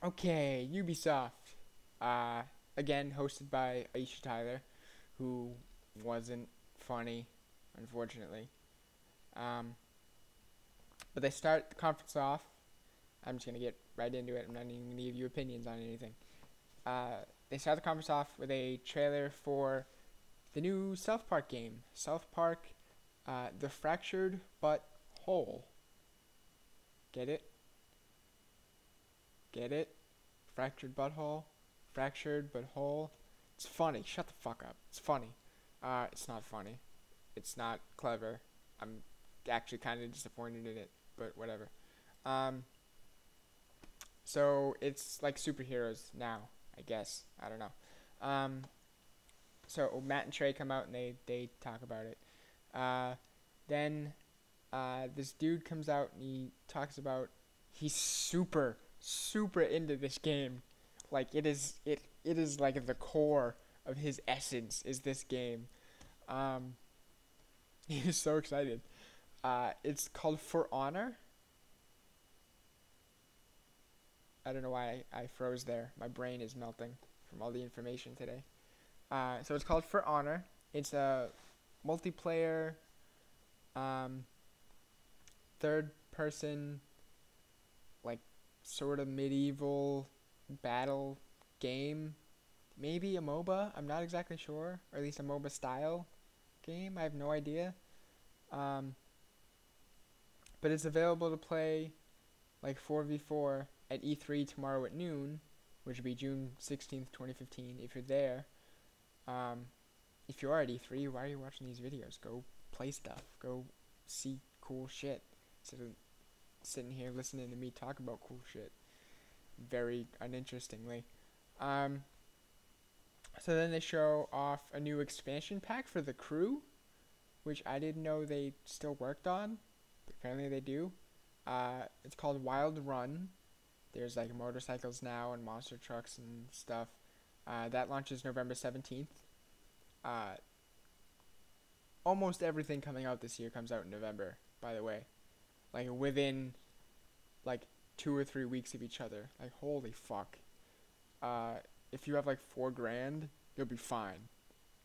Okay, Ubisoft. Uh, Again, hosted by Aisha Tyler, who wasn't funny, unfortunately. Um, but they start the conference off. I'm just gonna get right into it. I'm not even gonna give you opinions on anything. They start the conference off with a trailer for the new South Park game. South Park, The Fractured But Whole. Get it? Get it? Fractured butthole? Fractured but whole? It's funny. Shut the fuck up. It's funny. It's not funny. It's not clever. I'm actually kind of disappointed in it, but whatever. Um, so it's like superheroes now, I guess. I don't know. So Matt and Trey come out and they talk about it. Uh, then this dude comes out and he talks about he's super into this game. Like it is like the core of his essence is this game. Um, he is so excited. It's called For Honor. I don't know why I froze there. My brain is melting from all the information today. So it's called For Honor. It's a multiplayer, um, third person, like sort of medieval battle game. Maybe a MOBA. I'm not exactly sure, or at least a MOBA style game. I have no idea. Um, but it's available to play like 4v4 at E3 tomorrow at noon, which would be June 16th, 2015. If you're there, um, if you are at E3, why are you watching these videos? Go play stuff. Go see cool shit. Instead of sitting here listening to me talk about cool shit very uninterestingly. Um, so then they show off a new expansion pack for the crew, which I didn't know they still worked on. But apparently they do. It's called Wild Run. There's like motorcycles now and monster trucks and stuff. That launches November 17th. Uh, Almost everything coming out this year comes out in November, by the way. Like within like 2 or 3 weeks of each other. Like holy fuck. Uh, if you have like 4 grand, you'll be fine.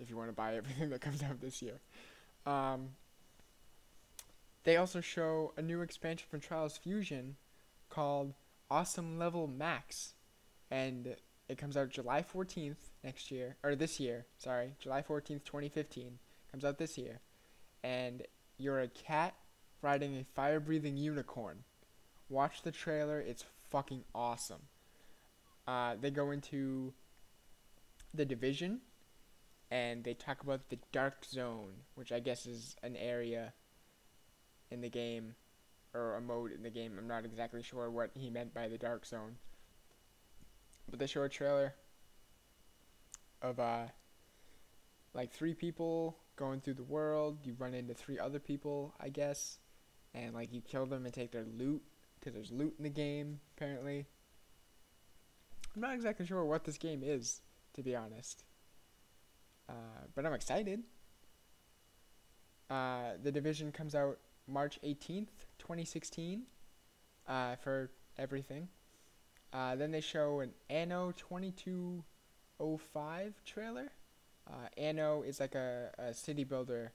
If you want to buy everything that comes out this year. Um, they also show a new expansion from Trials Fusion called Awesome Level Max, and it comes out July 14th next year, or this year. Sorry, July 14th, 2015 comes out this year, and you're a cat riding a fire-breathing unicorn. Watch the trailer; it's fucking awesome. They go into the division and they talk about the dark zone, which I guess is an area in the game or a mode in the game. I'm not exactly sure what he meant by the dark zone, but they show a trailer of like 3 people going through the world. You run into 3 other people, I guess, and like you kill them and take their loot because there's loot in the game apparently. I'm not exactly sure what this game is, to be honest, but I'm excited. The Division comes out March 18th, 2016, for everything. Then they show an Anno 2205 trailer. Anno is like a city builder,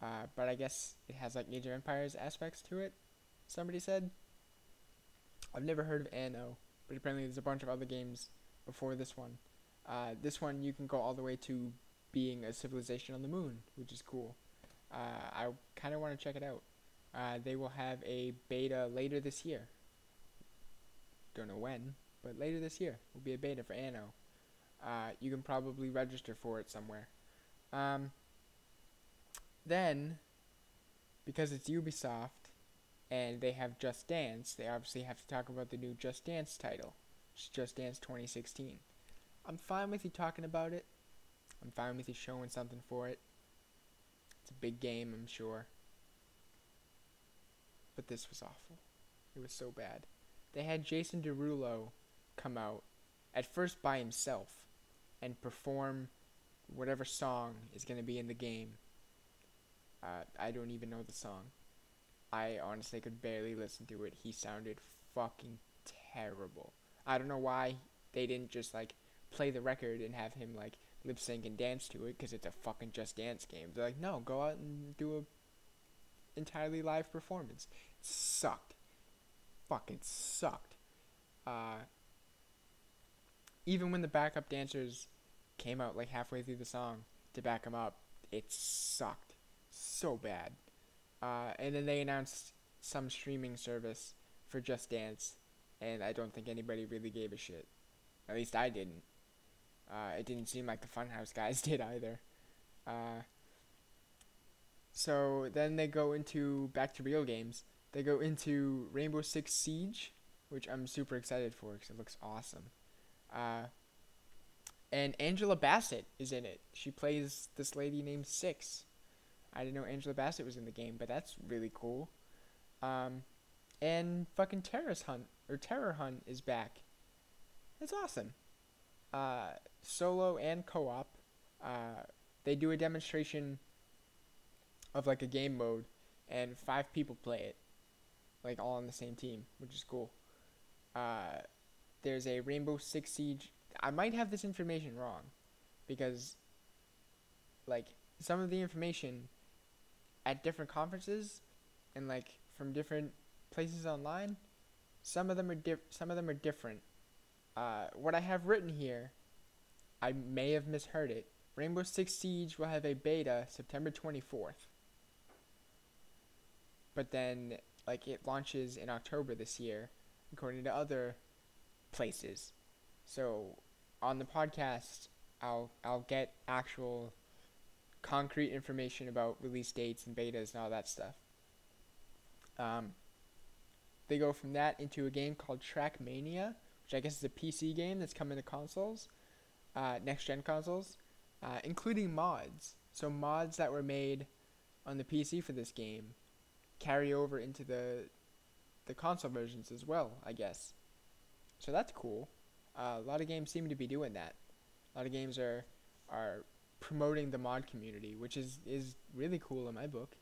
but I guess it has like Age of Empires aspects to it. Somebody said. I've never heard of Anno, but apparently there's a bunch of other games before this one. This one you can go all the way to being a civilization on the moon, which is cool. I kind of want to check it out. They will have a beta later this year. Don't know when, but later this year will be a beta for Anno. You can probably register for it somewhere. Um, then, because it's Ubisoft and they have Just Dance, they obviously have to talk about the new Just Dance title, which is Just Dance 2016. I'm fine with you talking about it. I'm fine with you showing something for it. It's a big game, I'm sure. But this was awful. It was so bad. They had Jason Derulo come out, at first by himself, and perform whatever song is going to be in the game. I don't even know the song. I honestly could barely listen to it. He sounded fucking terrible. I don't know why they didn't just like play the record and have him like lip sync and dance to it, because it's a fucking Just Dance game. They're like, no, go out and do a entirely live performance. It sucked. Fucking sucked. Even when the backup dancers came out like halfway through the song to back him up, it sucked so bad. And then they announced some streaming service for Just Dance, and I don't think anybody really gave a shit. At least I didn't. It didn't seem like the Funhouse guys did either. So then they go into back to real games. They go into Rainbow Six Siege, which I'm super excited for because it looks awesome. And Angela Bassett is in it. She plays this lady named Six. I didn't know Angela Bassett was in the game, but that's really cool. And fucking Terror Hunt is back. That's awesome. Solo and co-op. They do a demonstration of like a game mode, and 5 people play it, like all on the same team, which is cool. There's a Rainbow Six Siege. I might have this information wrong, because like some of the information at different conferences and like from different places online, some of them are different. What I have written here, I may have misheard it. Rainbow Six Siege will have a beta September 24th. But then, like, it launches in October this year, according to other places. So, on the podcast, I'll get actual concrete information about release dates and betas and all that stuff. They go from that into a game called Trackmania, which I guess is a PC game that's coming to consoles, next-gen consoles, including mods. So mods that were made on the PC for this game carry over into the console versions as well, I guess. So that's cool. A lot of games seem to be doing that. A lot of games are promoting the mod community, which is really cool in my book.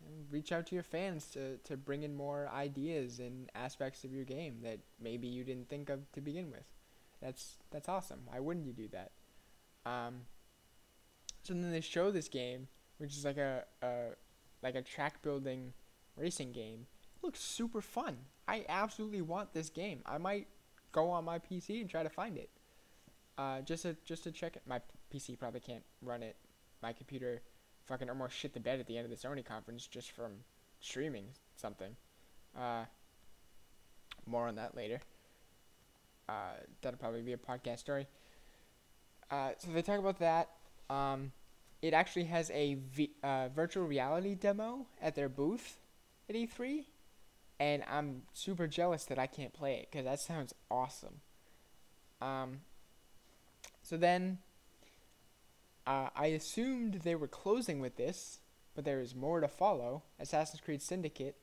And reach out to your fans to bring in more ideas and aspects of your game that maybe you didn't think of to begin with. That's awesome. Why wouldn't you do that? So then they show this game, which is like a track building racing game. It looks super fun. I absolutely want this game. I might go on my PC and try to find it. Just to check it. My PC probably can't run it. My computer fucking almost shit the bed at the end of the Sony conference just from streaming something. More on that later. That'll probably be a podcast story. So they talk about that. It actually has a virtual reality demo at their booth at E3, and I'm super jealous that I can't play it because that sounds awesome. So then I assumed they were closing with this, but there is more to follow. Assassin's Creed Syndicate.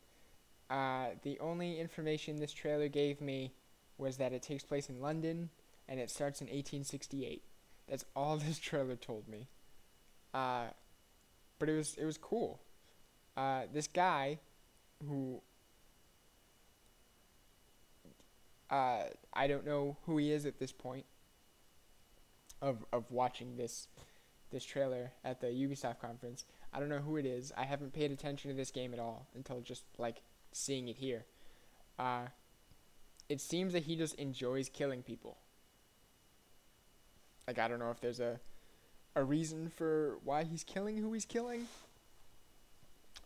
The only information this trailer gave me was that it takes place in London and it starts in 1868. That's all this trailer told me. But it was cool. This guy who I don't know who he is at this point of watching this trailer at the Ubisoft conference. I don't know who it is. I haven't paid attention to this game at all until just like seeing it here. It seems that he just enjoys killing people. Like, I don't know if there's a reason for why he's killing who he's killing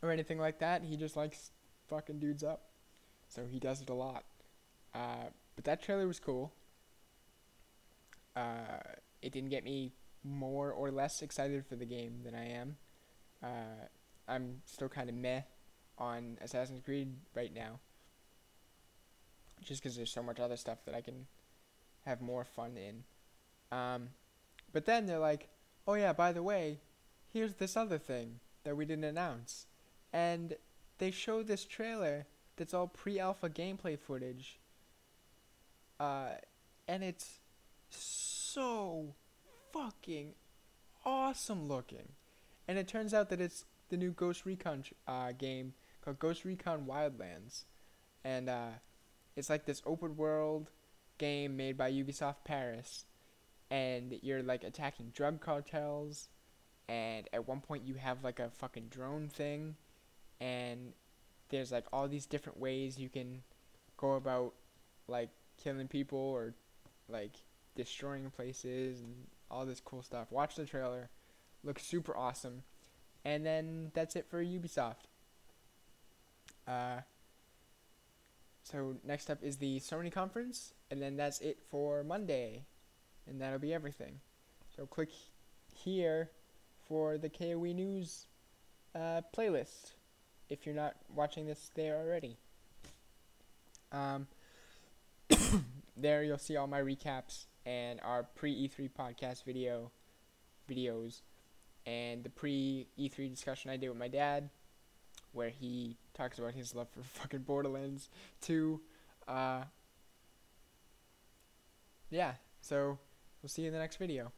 or anything like that. He just likes fucking dudes up, so he does it a lot. But that trailer was cool. It didn't get me more or less excited for the game than I am. I'm still kind of meh on Assassin's Creed right now, just because there's so much other stuff that I can have more fun in. But then they're like, oh yeah, by the way, here's this other thing that we didn't announce. And they show this trailer that's all pre-alpha gameplay footage. And it's so fucking awesome looking. And it turns out that it's the new Ghost Recon game called Ghost Recon Wildlands. And it's like this open world game made by Ubisoft Paris, and you're like attacking drug cartels, and at one point you have like a fucking drone thing, and there's like all these different ways you can go about like killing people or like destroying places and all this cool stuff. Watch the trailer. Looks super awesome. And then that's it for Ubisoft. So next up is the Sony conference, and then that's it for Monday, and that'll be everything. So click here for the KOE news playlist if you're not watching this there already. There you'll see all my recaps and our pre-E3 podcast videos and the pre-E3 discussion I did with my dad, where he talks about his love for fucking Borderlands 2. Yeah, so we'll see you in the next video.